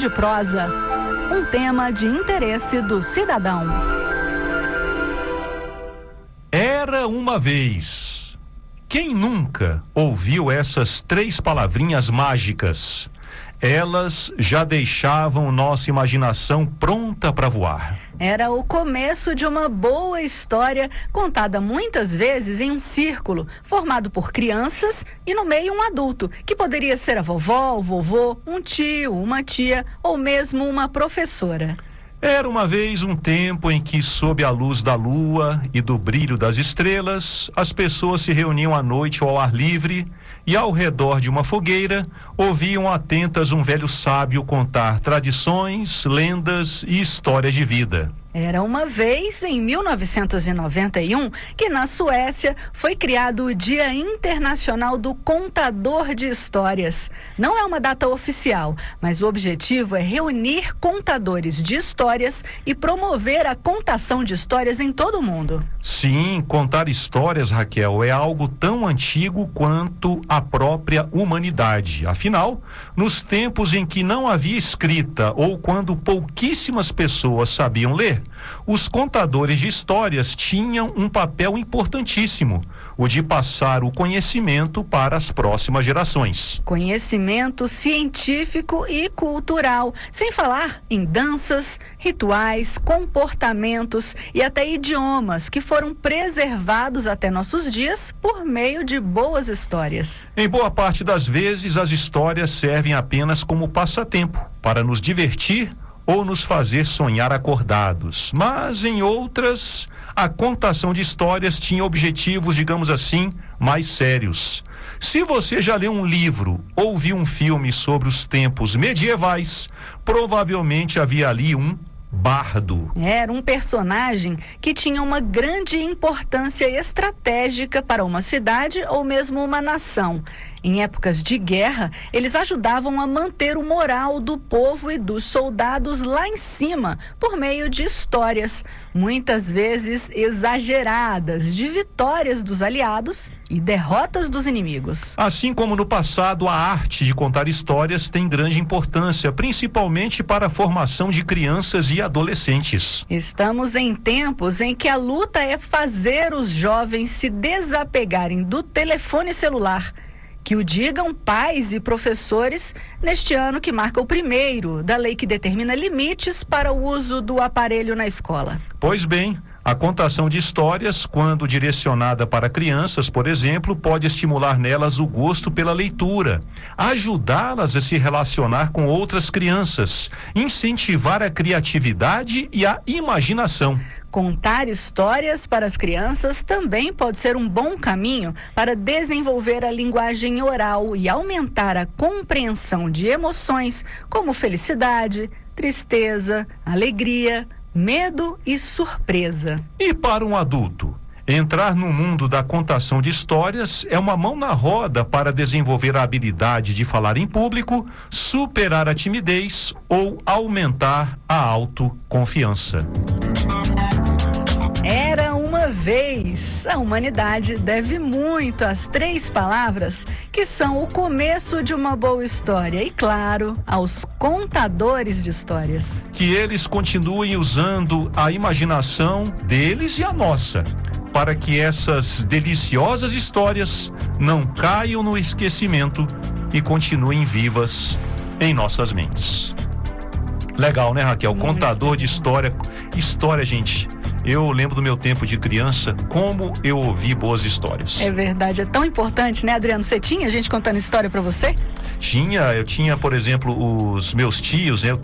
de Prosa, um tema de interesse do cidadão. Era uma vez. Quem nunca ouviu essas 3 palavrinhas mágicas? Elas já deixavam nossa imaginação pronta para voar. Era o começo de uma boa história, contada muitas vezes em um círculo, formado por crianças e no meio um adulto, que poderia ser a vovó, o vovô, um tio, uma tia ou mesmo uma professora. Era uma vez um tempo em que, sob a luz da lua e do brilho das estrelas, as pessoas se reuniam à noite ao ar livre e, ao redor de uma fogueira, ouviam atentas um velho sábio contar tradições, lendas e histórias de vida. Era uma vez, em 1991, que na Suécia foi criado o Dia Internacional do Contador de Histórias. Não é uma data oficial, mas o objetivo é reunir contadores de histórias e promover a contação de histórias em todo o mundo. Sim, contar histórias, Raquel, é algo tão antigo quanto a própria humanidade. Afinal, nos tempos em que não havia escrita ou quando pouquíssimas pessoas sabiam ler, os contadores de histórias tinham um papel importantíssimo, o de passar o conhecimento para as próximas gerações. Conhecimento científico e cultural, sem falar em danças, rituais, comportamentos e até idiomas que foram preservados até nossos dias por meio de boas histórias. Em boa parte das vezes, as histórias servem apenas como passatempo, para nos divertir ou nos fazer sonhar acordados. Mas em outras, a contação de histórias tinha objetivos, digamos assim, mais sérios. Se você já leu um livro ou viu um filme sobre os tempos medievais, provavelmente havia ali um bardo. Era um personagem que tinha uma grande importância estratégica para uma cidade ou mesmo uma nação. Em épocas de guerra, eles ajudavam a manter o moral do povo e dos soldados lá em cima, por meio de histórias, muitas vezes exageradas, de vitórias dos aliados e derrotas dos inimigos. Assim como no passado, a arte de contar histórias tem grande importância, principalmente para a formação de crianças e adolescentes. Estamos em tempos em que a luta é fazer os jovens se desapegarem do telefone celular. Que o digam pais e professores neste ano que marca o primeiro da lei que determina limites para o uso do aparelho na escola. Pois bem, a contação de histórias, quando direcionada para crianças, por exemplo, pode estimular nelas o gosto pela leitura, ajudá-las a se relacionar com outras crianças, incentivar a criatividade e a imaginação. Contar histórias para as crianças também pode ser um bom caminho para desenvolver a linguagem oral e aumentar a compreensão de emoções como felicidade, tristeza, alegria, medo e surpresa. E para um adulto, entrar no mundo da contação de histórias é uma mão na roda para desenvolver a habilidade de falar em público, superar a timidez ou aumentar a autoconfiança. Era uma vez. A humanidade deve muito às 3 palavras que são o começo de uma boa história e, claro, aos contadores de histórias. Que eles continuem usando a imaginação deles e a nossa, para que essas deliciosas histórias não caiam no esquecimento e continuem vivas em nossas mentes. Legal, né, Raquel? Contador de história. História, gente. Eu lembro do meu tempo de criança, como eu ouvi boas histórias. É verdade, é tão importante, né, Adriano? Você tinha gente contando história pra você? Eu tinha, por exemplo, os meus tios, né? Eu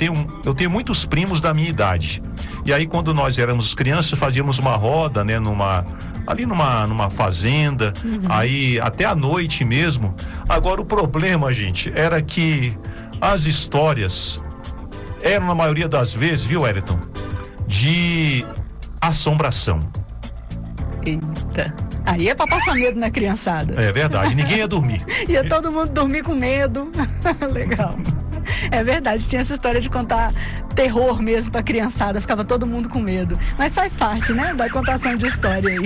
tenho muitos primos da minha idade. E aí, quando nós éramos crianças, fazíamos uma roda, né, numa fazenda, aí até à noite mesmo. Agora, o problema, gente, era que as histórias eram, na maioria das vezes, viu, Wellington, de assombração. Eita, aí é pra passar medo na criançada. É verdade, ninguém ia dormir. Ia todo mundo dormir com medo. Legal. É verdade, tinha essa história de contar terror mesmo pra criançada, ficava todo mundo com medo. Mas faz parte, né, da contação de história aí.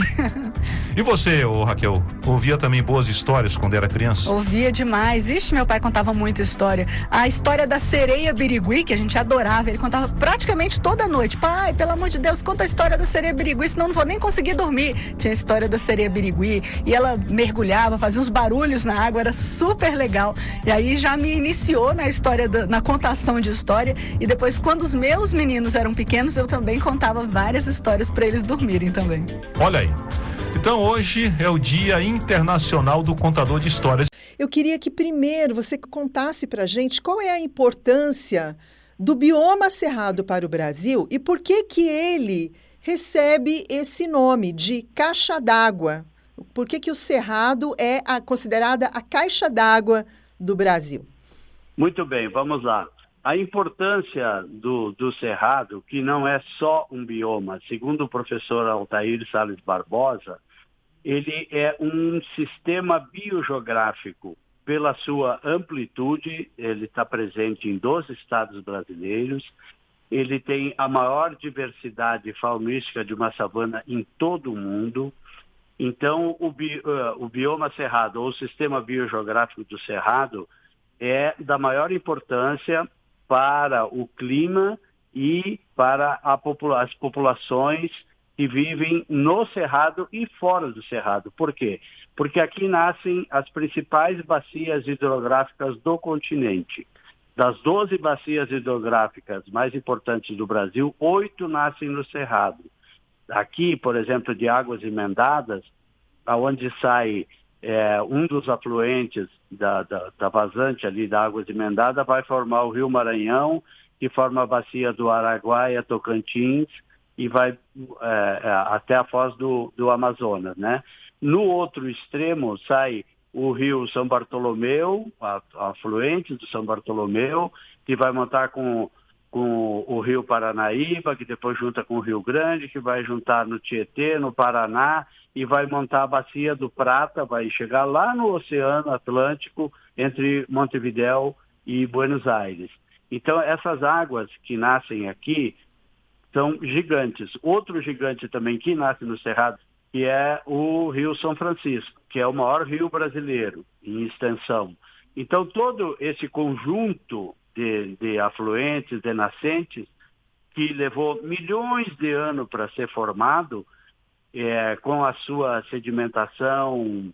E você, ô Raquel, ouvia também boas histórias quando era criança? Ouvia demais. Ixi, meu pai contava muita história. A história da sereia birigui, que a gente adorava, ele contava praticamente toda noite. Pai, pelo amor de Deus, conta a história da sereia birigui, senão não vou nem conseguir dormir. Tinha a história da sereia birigui e ela mergulhava, fazia uns barulhos na água, era super legal. E aí já me iniciou na história, na contação de história. E depois, quando os meus meninos eram pequenos, eu também contava várias histórias para eles dormirem também. Olha aí. Então hoje é o Dia Internacional do Contador de Histórias. Eu queria que primeiro você contasse para a gente qual é a importância do bioma cerrado para o Brasil e por que que ele recebe esse nome de caixa d'água. Por que que o cerrado é considerada a caixa d'água do Brasil? Muito bem, vamos lá. A importância do cerrado, que não é só um bioma, segundo o professor Altair Salles Barbosa, ele é um sistema biogeográfico. Pela sua amplitude, ele está presente em 12 estados brasileiros, ele tem a maior diversidade faunística de uma savana em todo o mundo. Então, o bioma cerrado, ou o sistema biogeográfico do cerrado, é da maior importância para o clima e para as populações que vivem no Cerrado e fora do Cerrado. Por quê? Porque aqui nascem as principais bacias hidrográficas do continente. Das 12 bacias hidrográficas mais importantes do Brasil, 8 nascem no Cerrado. Aqui, por exemplo, de Águas Emendadas, aonde sai um dos afluentes da vazante ali da Águas Emendadas, vai formar o Rio Maranhão, que forma a bacia do Araguaia, Tocantins, e vai até a foz do Amazonas, né? No outro extremo sai o Rio São Bartolomeu, afluentes do São Bartolomeu, que vai montar com o Rio Paranaíba, que depois junta com o Rio Grande, que vai juntar no Tietê, no Paraná, e vai montar a Bacia do Prata, vai chegar lá no Oceano Atlântico, entre Montevidéu e Buenos Aires. Então, essas águas que nascem aqui são gigantes. Outro gigante também que nasce no Cerrado, que é o Rio São Francisco, que é o maior rio brasileiro em extensão. Então, todo esse conjunto de afluentes, de nascentes, que levou milhões de anos para ser formado, com a sua sedimentação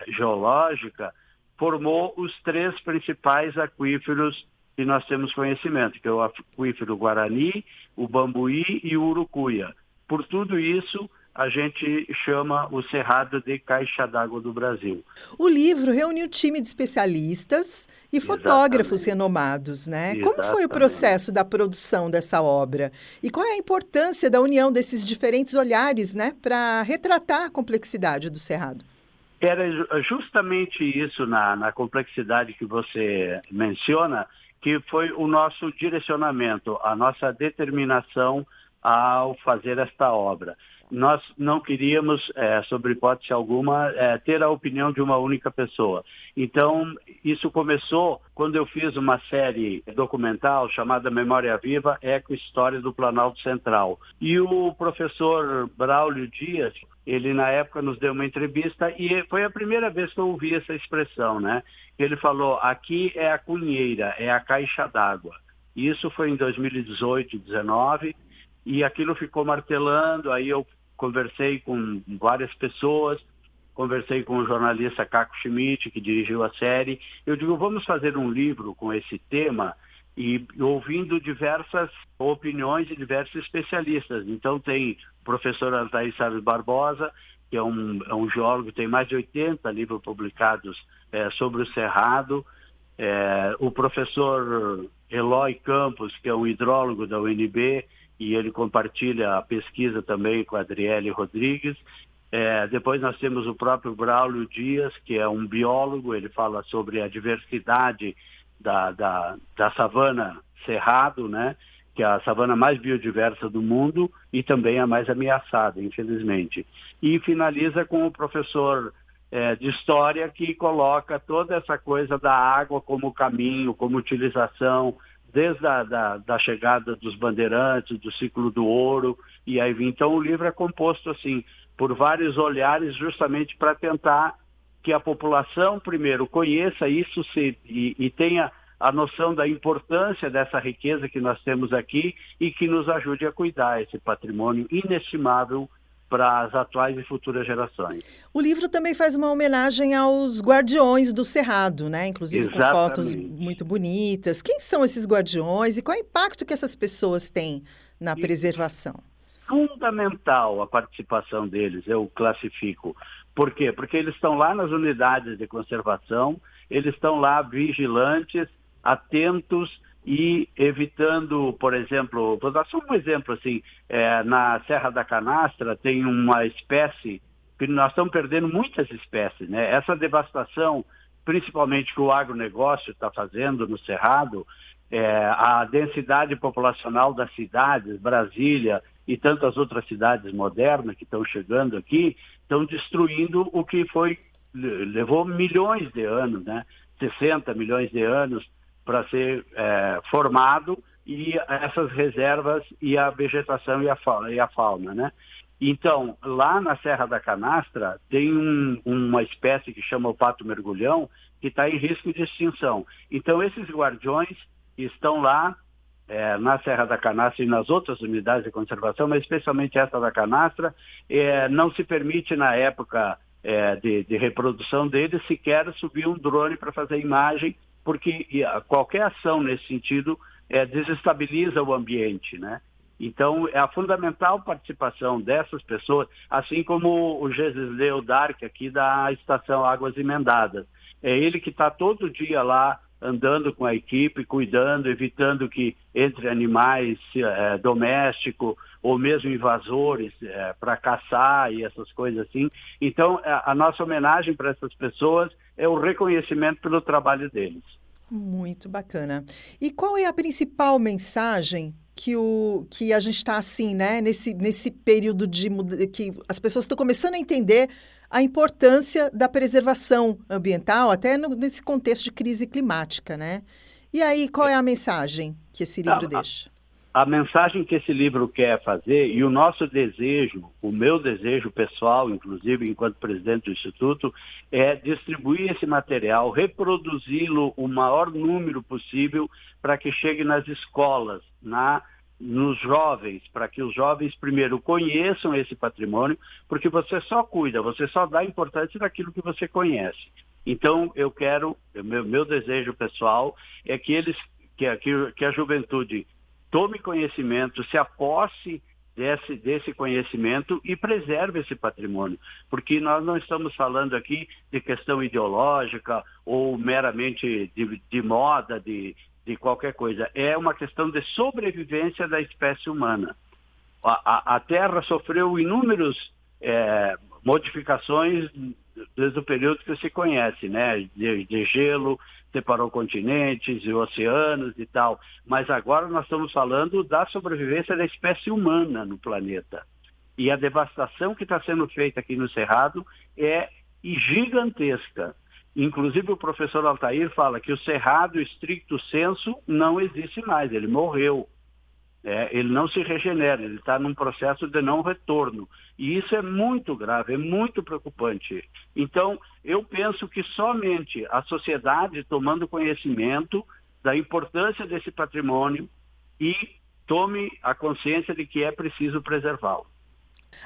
geológica, formou os 3 principais aquíferos que nós temos conhecimento, que é o aquífero Guarani, o Bambuí e o Urucuia. Por tudo isso, a gente chama o Cerrado de Caixa d'Água do Brasil. O livro reuniu um time de especialistas e fotógrafos renomados, né? Exatamente. Como foi o processo da produção dessa obra? E qual é a importância da união desses diferentes olhares, né, para retratar a complexidade do Cerrado? Era justamente isso na complexidade que você menciona, que foi o nosso direcionamento, a nossa determinação ao fazer esta obra. Nós não queríamos, sobre hipótese alguma, ter a opinião de uma única pessoa. Então, isso começou quando eu fiz uma série documental chamada Memória Viva, Eco-História do Planalto Central. E o professor Braulio Dias, ele na época nos deu uma entrevista e foi a primeira vez que eu ouvi essa expressão, né? Ele falou, aqui é a cunheira, é a caixa d'água. Isso foi em 2018, 2019, e aquilo ficou martelando, aí eu conversei com várias pessoas, conversei com o jornalista Caco Schmidt, que dirigiu a série. Eu digo, vamos fazer um livro com esse tema e ouvindo diversas opiniões de diversos especialistas. Então tem o professor Altair Salles Barbosa, que é um geólogo, tem mais de 80 livros publicados sobre o Cerrado. O professor Eloy Campos, que é um hidrólogo da UNB, e ele compartilha a pesquisa também com a Adriele Rodrigues. Depois nós temos o próprio Braulio Dias, que é um biólogo, ele fala sobre a diversidade da savana Cerrado, né? Que é a savana mais biodiversa do mundo e também a mais ameaçada, infelizmente. E finaliza com o professor de história que coloca toda essa coisa da água como caminho, como utilização, desde da chegada dos bandeirantes, do ciclo do ouro, e aí então o livro é composto assim por vários olhares, justamente para tentar que a população primeiro conheça isso e tenha a noção da importância dessa riqueza que nós temos aqui e que nos ajude a cuidar esse patrimônio inestimável para as atuais e futuras gerações. O livro também faz uma homenagem aos guardiões do Cerrado, né? Inclusive com fotos muito bonitas. Quem são esses guardiões e qual é o impacto que essas pessoas têm na preservação? Fundamental a participação deles, eu classifico. Por quê? Porque eles estão lá nas unidades de conservação, eles estão lá vigilantes, atentos e evitando, por exemplo, vou dar só um exemplo assim, na Serra da Canastra tem uma espécie, que nós estamos perdendo muitas espécies, né? Essa devastação, principalmente que o agronegócio está fazendo no Cerrado, a densidade populacional das cidades, Brasília e tantas outras cidades modernas que estão chegando aqui, estão destruindo o que levou milhões de anos, né? 60 milhões de anos para ser formado, e essas reservas e a vegetação e a fauna, né? Então, lá na Serra da Canastra tem uma espécie que chama o pato mergulhão, que está em risco de extinção. Então, esses guardiões estão lá na Serra da Canastra e nas outras unidades de conservação, mas especialmente essa da Canastra, não se permite na época de reprodução deles sequer subir um drone para fazer imagem, porque qualquer ação nesse sentido desestabiliza o ambiente, né? Então, é a fundamental participação dessas pessoas, assim como o Gesisleu Dark aqui da Estação Águas Emendadas. É ele que está todo dia lá, andando com a equipe, cuidando, evitando que entre animais domésticos ou mesmo invasores para caçar e essas coisas assim. Então, a nossa homenagem para essas pessoas é o reconhecimento pelo trabalho deles. Muito bacana. E qual é a principal mensagem que a gente está assim, né? Nesse período que as pessoas estão começando a entender a importância da preservação ambiental, até nesse contexto de crise climática, né? E aí, qual é a mensagem que esse livro deixa? A mensagem que esse livro quer fazer, e o nosso desejo, o meu desejo pessoal, inclusive, enquanto presidente do Instituto, é distribuir esse material, reproduzi-lo o maior número possível para que chegue nas escolas, nos jovens, para que os jovens primeiro conheçam esse patrimônio, porque você só cuida, você só dá importância daquilo que você conhece. Então, eu quero, meu desejo pessoal é que a juventude tome conhecimento, se aposse desse conhecimento e preserve esse patrimônio. Porque nós não estamos falando aqui de questão ideológica ou meramente de moda, de qualquer coisa. É uma questão de sobrevivência da espécie humana. A Terra sofreu inúmeras modificações desde o período que se conhece, né? De gelo, separou continentes e oceanos e tal. Mas agora nós estamos falando da sobrevivência da espécie humana no planeta. E a devastação que está sendo feita aqui no Cerrado é gigantesca. Inclusive o professor Altair fala que o Cerrado, estricto sensu, não existe mais, ele morreu. Ele não se regenera, ele está num processo de não retorno. E isso é muito grave, é muito preocupante. Então, eu penso que somente a sociedade tomando conhecimento da importância desse patrimônio e tome a consciência de que é preciso preservá-lo.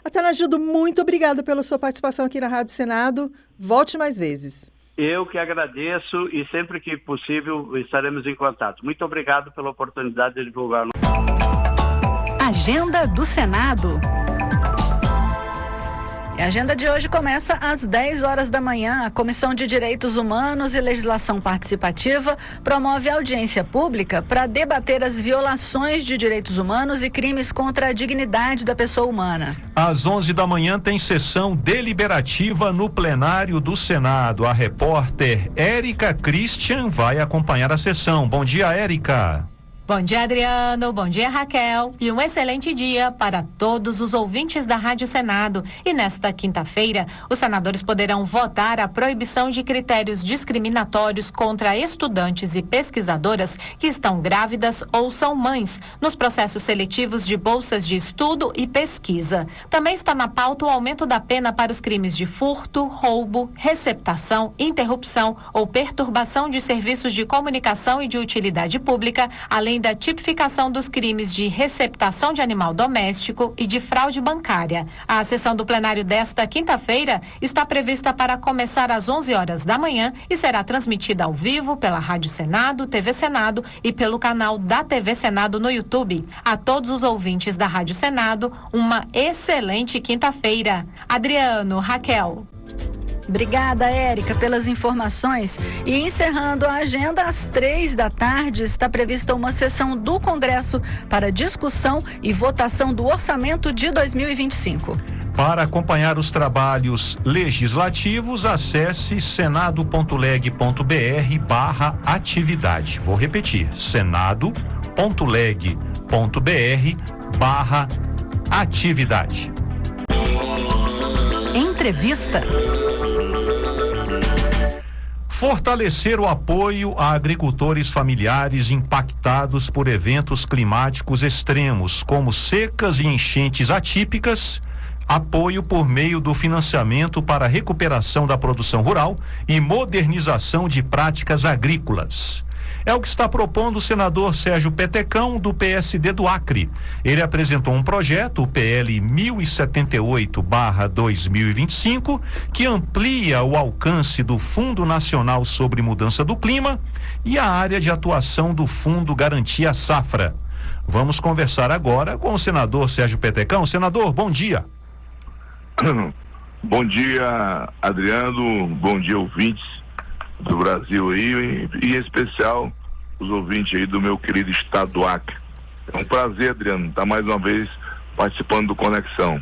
Atanagildo, muito obrigada pela sua participação aqui na Rádio Senado. Volte mais vezes. Eu que agradeço e sempre que possível estaremos em contato. Muito obrigado pela oportunidade de divulgar. Agenda do Senado. A agenda de hoje começa às 10 horas da manhã. A Comissão de Direitos Humanos e Legislação Participativa promove audiência pública para debater as violações de direitos humanos e crimes contra a dignidade da pessoa humana. Às 11 da manhã tem sessão deliberativa no plenário do Senado. A repórter Érica Christian vai acompanhar a sessão. Bom dia, Érica. Bom dia, Adriano. Bom dia, Raquel. E um excelente dia para todos os ouvintes da Rádio Senado. E nesta quinta-feira, os senadores poderão votar a proibição de critérios discriminatórios contra estudantes e pesquisadoras que estão grávidas ou são mães nos processos seletivos de bolsas de estudo e pesquisa. Também está na pauta o aumento da pena para os crimes de furto, roubo, receptação, interrupção ou perturbação de serviços de comunicação e de utilidade pública, além da tipificação dos crimes de receptação de animal doméstico e de fraude bancária. A sessão do plenário desta quinta-feira está prevista para começar às 11 horas da manhã e será transmitida ao vivo pela Rádio Senado, TV Senado e pelo canal da TV Senado no YouTube. A todos os ouvintes da Rádio Senado, uma excelente quinta-feira. Adriano, Raquel. Obrigada, Érica, pelas informações. E encerrando a agenda, às 15h está prevista uma sessão do Congresso para discussão e votação do orçamento de 2025. Para acompanhar os trabalhos legislativos, acesse senado.leg.br/atividade. Vou repetir, senado.leg.br/atividade. Entrevista. Fortalecer o apoio a agricultores familiares impactados por eventos climáticos extremos, como secas e enchentes atípicas, apoio por meio do financiamento para a recuperação da produção rural e modernização de práticas agrícolas. É o que está propondo o senador Sérgio Petecão, do PSD do Acre. Ele apresentou um projeto, o PL 1078/2025, que amplia o alcance do Fundo Nacional sobre Mudança do Clima e a área de atuação do Fundo Garantia Safra. Vamos conversar agora com o senador Sérgio Petecão. Senador, bom dia. Bom dia, Adriano. Bom dia, ouvintes do Brasil aí, e em especial os ouvintes aí do meu querido estado do Acre. É um prazer, Adriano, estar mais uma vez participando do Conexão.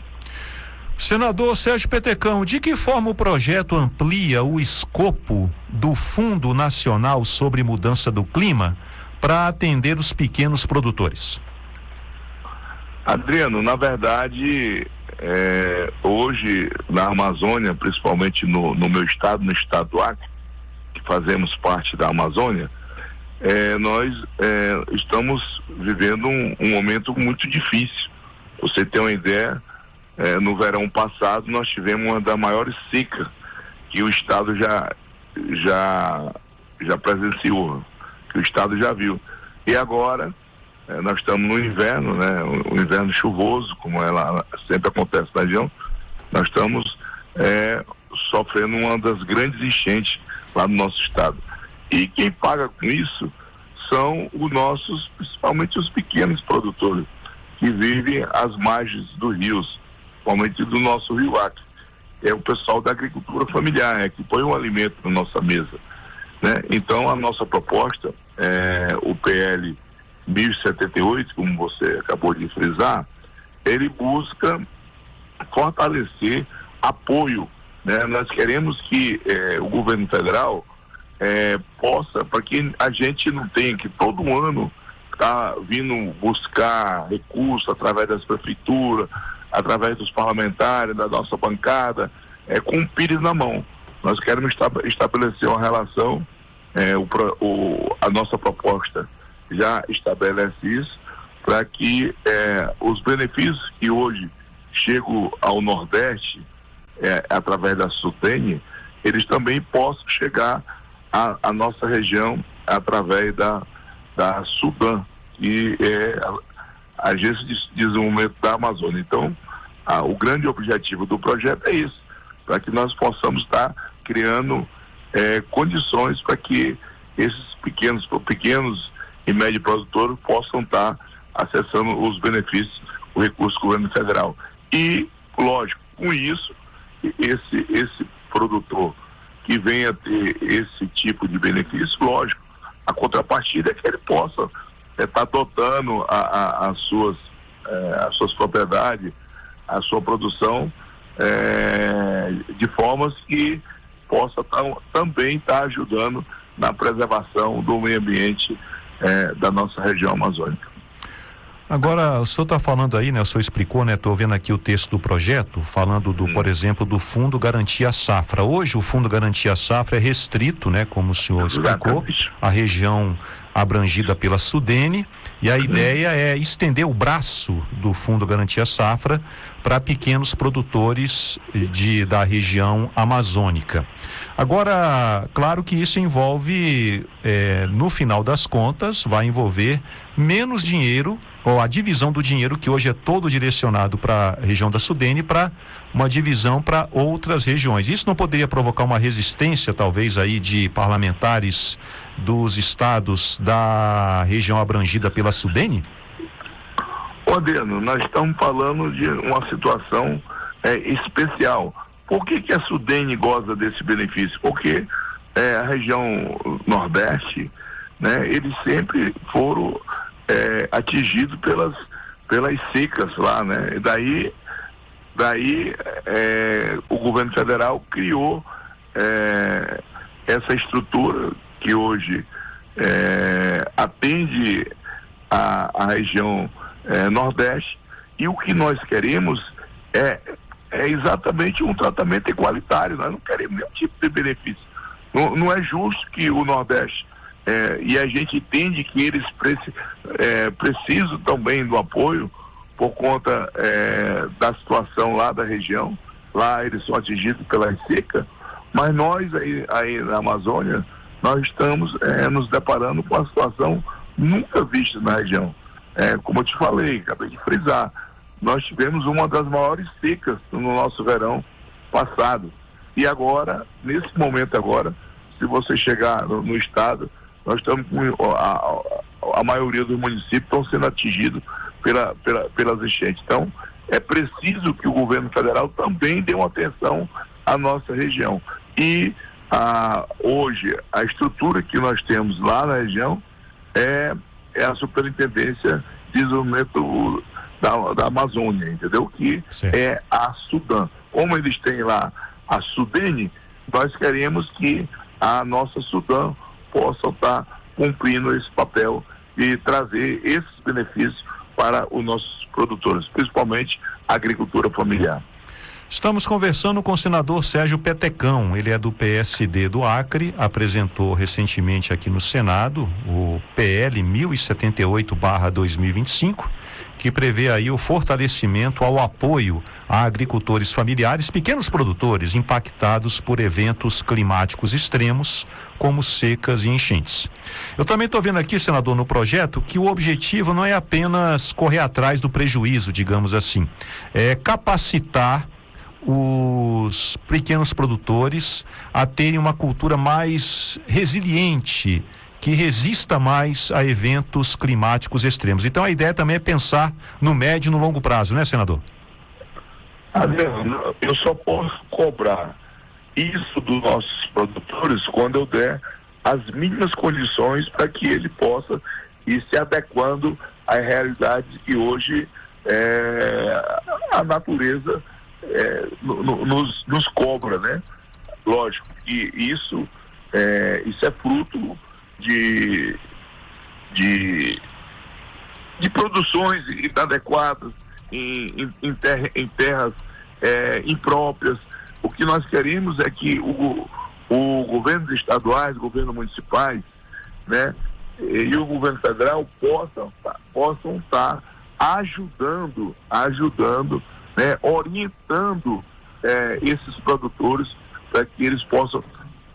Senador Sérgio Petecão, de que forma o projeto amplia o escopo do Fundo Nacional sobre Mudança do Clima para atender os pequenos produtores? Adriano, na verdade, hoje na Amazônia, principalmente no meu estado, no estado do Acre, que fazemos parte da Amazônia, nós estamos vivendo um momento muito difícil. Você tem uma ideia, no verão passado nós tivemos uma das maiores secas que o estado já presenciou, que o estado já viu. E agora nós estamos no inverno, né? O inverno chuvoso, como ela sempre acontece na região. Nós estamos sofrendo uma das grandes enchentes lá no nosso estado. E quem paga com isso são os nossos, principalmente os pequenos produtores, que vivem às margens dos rios, principalmente do nosso Rio Acre. É o pessoal da agricultura familiar, que põe um alimento na nossa mesa, né? Então, a nossa proposta, o PL 1078, como você acabou de frisar, ele busca fortalecer apoio, né? Nós queremos que o governo federal possa, para que a gente não tenha que todo ano tá vindo buscar recursos através das prefeituras, através dos parlamentares, da nossa bancada, com o pires na mão. Nós queremos estabelecer uma relação, a nossa proposta já estabelece isso, para que os benefícios que hoje chegam ao Nordeste, através da SUTENE, eles também possam chegar à nossa região através da SUDAM, que é a Agência de Desenvolvimento da Amazônia. Então, o grande objetivo do projeto é isso, para que nós possamos estar criando condições para que esses pequenos e médios produtores possam estar acessando os benefícios, o recurso do governo federal. E, lógico, com isso, esse produtor que venha ter esse tipo de benefício, lógico, a contrapartida é que ele possa estar dotando as suas propriedades, a sua produção, de formas que possa também estar ajudando na preservação do meio ambiente da nossa região amazônica. Agora, o senhor está falando aí, né? O senhor explicou, né? Estou vendo aqui o texto do projeto, falando por exemplo, do Fundo Garantia Safra. Hoje o Fundo Garantia Safra é restrito, né? Como o senhor explicou, a região abrangida pela Sudene, e a ideia é estender o braço do Fundo Garantia Safra para pequenos produtores da região amazônica. Agora, claro que isso envolve, no final das contas, vai envolver menos dinheiro, ou a divisão do dinheiro que hoje é todo direcionado para a região da Sudene, para uma divisão para outras regiões. Isso não poderia provocar uma resistência, talvez, aí de parlamentares dos estados da região abrangida pela Sudene? Adriano, nós estamos falando de uma situação especial. Por que a Sudene goza desse benefício? Porque a região Nordeste, né, eles sempre foram atingidos pelas secas lá, né? E daí o governo federal criou essa estrutura que hoje atende a região Nordeste, e o que nós queremos é exatamente um tratamento igualitário. Nós não queremos nenhum tipo de benefício. Não é justo que o Nordeste, e a gente entende que eles precisam também do apoio por conta da situação lá da região. Lá eles são atingidos pela seca, mas nós aí na Amazônia, nós estamos nos deparando com uma situação nunca vista na região. Como eu te falei, acabei de frisar, nós tivemos uma das maiores secas no nosso verão passado. E agora, nesse momento agora, se você chegar no estado, nós estamos com a maioria dos municípios estão sendo atingidos pelas enchentes. Então, é preciso que o governo federal também dê uma atenção à nossa região. E hoje, a estrutura que nós temos lá na região é a Superintendência de Desenvolvimento da Amazônia, entendeu? Que certo. É a Sudan. Como eles têm lá a Sudene, nós queremos que a nossa Sudan possa estar cumprindo esse papel e trazer esses benefícios para os nossos produtores, principalmente a agricultura familiar. Estamos conversando com o senador Sérgio Petecão, ele é do PSD do Acre, apresentou recentemente aqui no Senado o PL 1078/2025, que prevê aí o fortalecimento ao apoio a agricultores familiares, pequenos produtores impactados por eventos climáticos extremos, como secas e enchentes. Eu também estou vendo aqui, senador, no projeto, que o objetivo não é apenas correr atrás do prejuízo, digamos assim, é capacitar os pequenos produtores a terem uma cultura mais resiliente, que resista mais a eventos climáticos extremos. Então a ideia também é pensar no médio e no longo prazo, né, senador? Adriano, eu só posso cobrar isso dos nossos produtores quando eu der as mínimas condições para que ele possa ir se adequando à realidade que hoje a natureza nos cobra, né? Lógico que isso é fruto de produções inadequadas em terras impróprias. O que nós queremos é que o governo estaduais, governos municipais, né, e o governo federal possam estar ajudando, né, orientando esses produtores para que eles possam,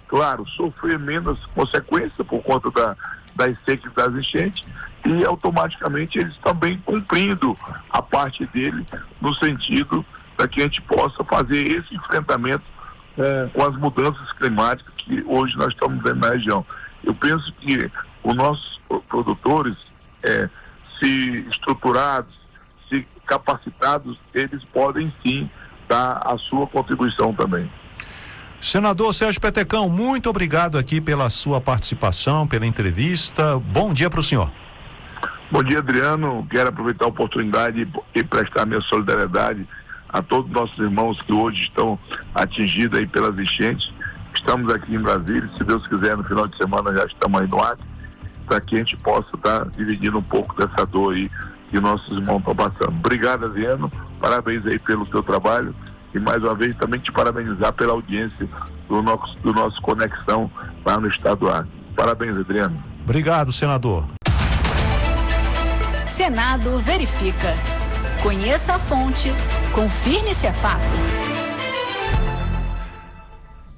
claro, sofrer menos consequências por conta das secas e das enchentes, e automaticamente eles também cumprindo a parte dele no sentido para que a gente possa fazer esse enfrentamento com as mudanças climáticas que hoje nós estamos vendo na região. Eu penso que os nossos produtores, se estruturados, se capacitados, eles podem sim dar a sua contribuição também. Senador Sérgio Petecão, muito obrigado aqui pela sua participação, pela entrevista. Bom dia para o senhor. Bom dia, Adriano. Quero aproveitar a oportunidade e prestar minha solidariedade a todos os nossos irmãos que hoje estão atingidos aí pelas enchentes. Estamos aqui em Brasília, se Deus quiser, no final de semana já estamos aí no Acre. para que a gente possa estar dividindo um pouco dessa dor aí que nossos irmãos estão passando. Obrigado, Adriano, parabéns aí pelo seu trabalho e mais uma vez também te parabenizar pela audiência do nosso Conexão lá no Estado do Acre. Parabéns, Adriano. Obrigado, senador. Senado verifica. Conheça a fonte, confirme se é fato.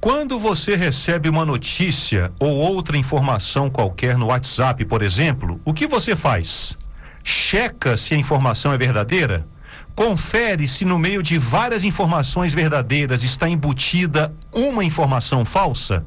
Quando você recebe uma notícia ou outra informação qualquer no WhatsApp, por exemplo, o que você faz? Checa se a informação é verdadeira? Confere se no meio de várias informações verdadeiras está embutida uma informação falsa?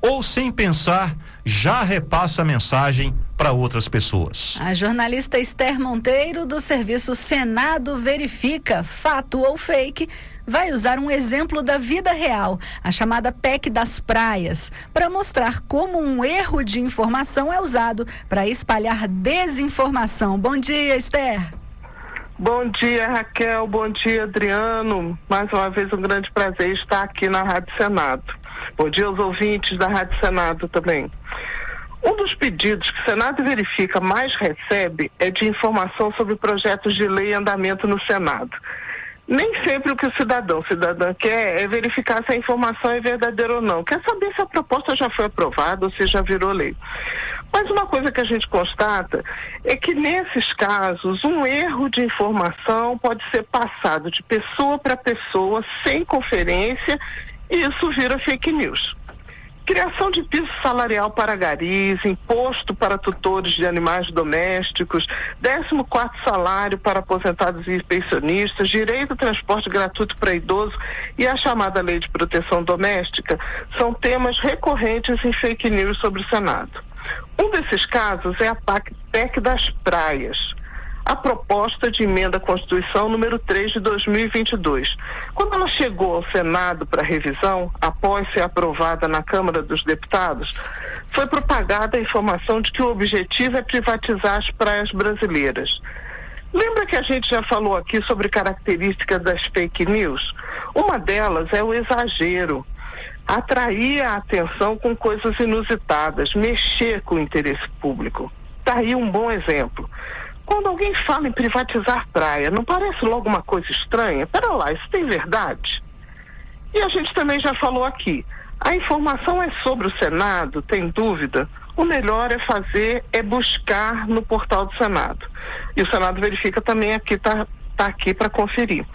Ou, sem pensar, já repassa a mensagem para outras pessoas? A jornalista Esther Monteiro, do serviço Senado Verifica, Fato ou Fake, vai usar um exemplo da vida real, a chamada PEC das praias, para mostrar como um erro de informação é usado para espalhar desinformação. Bom dia, Esther. Bom dia, Raquel. Bom dia, Adriano. Mais uma vez, um grande prazer estar aqui na Rádio Senado. Bom dia aos ouvintes da Rádio Senado também. Um dos pedidos que o Senado Verifica mais recebe é de informação sobre projetos de lei em andamento no Senado. Nem sempre o que o cidadã quer é verificar se a informação é verdadeira ou não. Quer saber se a proposta já foi aprovada ou se já virou lei. Mas uma coisa que a gente constata é que nesses casos um erro de informação pode ser passado de pessoa para pessoa sem conferência e isso vira fake news. Criação de piso salarial para garis, imposto para tutores de animais domésticos, 14º salário para aposentados e pensionistas, direito ao transporte gratuito para idoso e a chamada lei de proteção doméstica são temas recorrentes em fake news sobre o Senado. Um desses casos é a PEC das praias. A proposta de emenda à Constituição número 3 de 2022. Quando ela chegou ao Senado para revisão, após ser aprovada na Câmara dos Deputados, foi propagada a informação de que o objetivo é privatizar as praias brasileiras. Lembra que a gente já falou aqui sobre características das fake news? Uma delas é o exagero. Atrair a atenção com coisas inusitadas, mexer com o interesse público. Está aí um bom exemplo. Quando alguém fala em privatizar praia, não parece logo uma coisa estranha? Pera lá, isso tem verdade? E a gente também já falou aqui, a informação é sobre o Senado, tem dúvida? O melhor é buscar no portal do Senado. E o Senado Verifica também aqui, está aqui para conferir.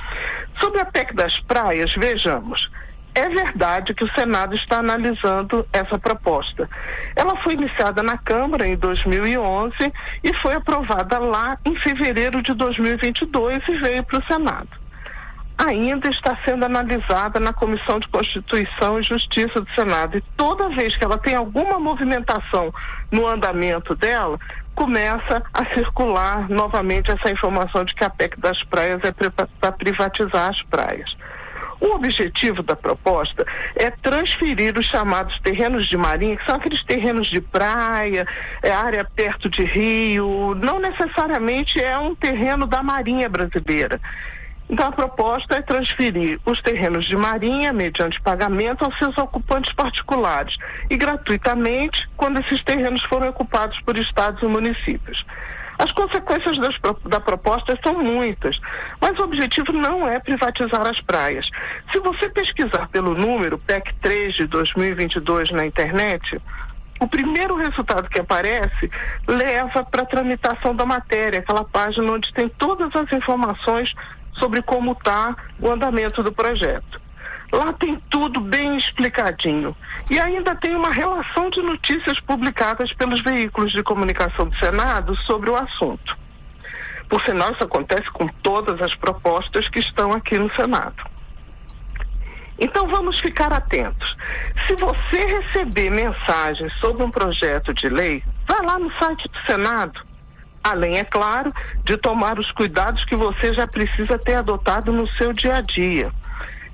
Sobre a PEC das praias, vejamos. É verdade que o Senado está analisando essa proposta. Ela foi iniciada na Câmara em 2011 e foi aprovada lá em fevereiro de 2022 e veio para o Senado. Ainda está sendo analisada na Comissão de Constituição e Justiça do Senado e toda vez que ela tem alguma movimentação no andamento dela, começa a circular novamente essa informação de que a PEC das praias é para privatizar as praias. O objetivo da proposta é transferir os chamados terrenos de marinha, que são aqueles terrenos de praia, área perto de rio, não necessariamente é um terreno da Marinha brasileira. Então a proposta é transferir os terrenos de marinha, mediante pagamento, aos seus ocupantes particulares e gratuitamente quando esses terrenos forem ocupados por estados e municípios. As consequências da proposta são muitas, mas o objetivo não é privatizar as praias. Se você pesquisar pelo número PEC 3 de 2022 na internet, o primeiro resultado que aparece leva para a tramitação da matéria, aquela página onde tem todas as informações sobre como está o andamento do projeto. Lá tem tudo bem explicadinho. E ainda tem uma relação de notícias publicadas pelos veículos de comunicação do Senado sobre o assunto. Por sinal, isso acontece com todas as propostas que estão aqui no Senado. Então vamos ficar atentos. Se você receber mensagens sobre um projeto de lei, vai lá no site do Senado. Além, é claro, de tomar os cuidados que você já precisa ter adotado no seu dia a dia.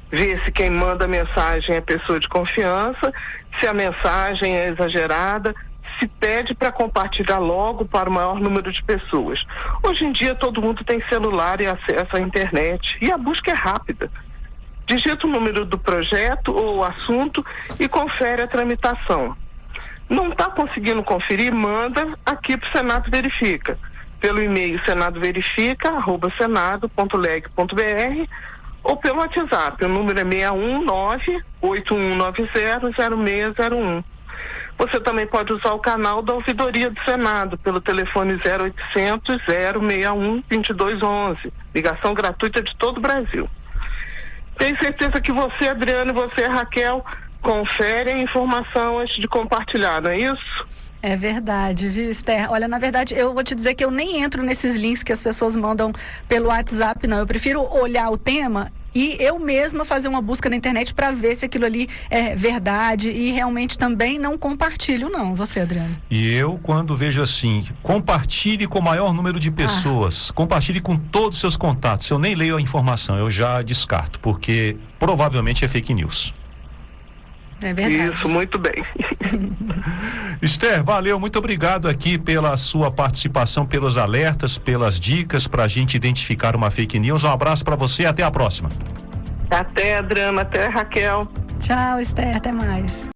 Ver se quem manda a mensagem é pessoa de confiança, se a mensagem é exagerada, se pede para compartilhar logo para o maior número de pessoas. Hoje em dia todo mundo tem celular e acesso à internet e a busca é rápida. Digita o número do projeto ou o assunto e confere a tramitação. Não está conseguindo conferir? Manda aqui para o Senado Verifica. Pelo e-mail senadoverifica@senado.leg.br ou pelo WhatsApp. O número é 619-8190-0601. Você também pode usar o canal da Ouvidoria do Senado pelo telefone 0800-061-2211. Ligação gratuita de todo o Brasil. Tenho certeza que você, Adriano, e você, Raquel, confere a informação antes de compartilhar, não é isso? É verdade, viu, Esther? Olha, na verdade, eu vou te dizer que eu nem entro nesses links que as pessoas mandam pelo WhatsApp, não. Eu prefiro olhar o tema e eu mesma fazer uma busca na internet para ver se aquilo ali é verdade e realmente também não compartilho, não. Você, Adriano? E eu, quando vejo assim, compartilhe com o maior número de pessoas, compartilhe com todos os seus contatos. Eu nem leio a informação, eu já descarto, porque provavelmente é fake news. É verdade. Isso, muito bem. Esther, valeu, muito obrigado aqui pela sua participação, pelos alertas, pelas dicas para a gente identificar uma fake news. Um abraço para você e até a próxima. Até, Adriana, até, Raquel. Tchau, Esther, até mais.